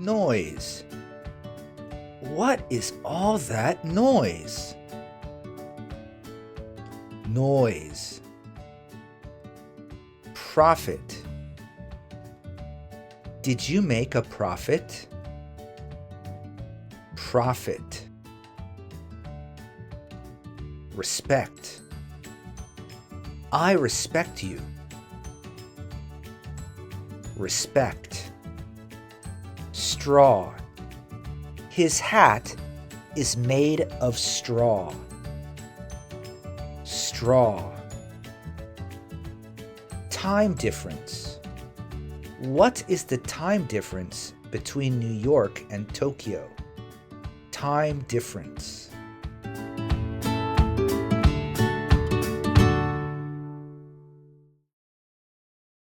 Noise. What is all that noise? Noise. Profit. Did you make a profit? Profit. Respect. I respect you. Respect. Straw. His hat is made of straw. Straw. Time difference. What is the time difference between New York and Tokyo? Time difference.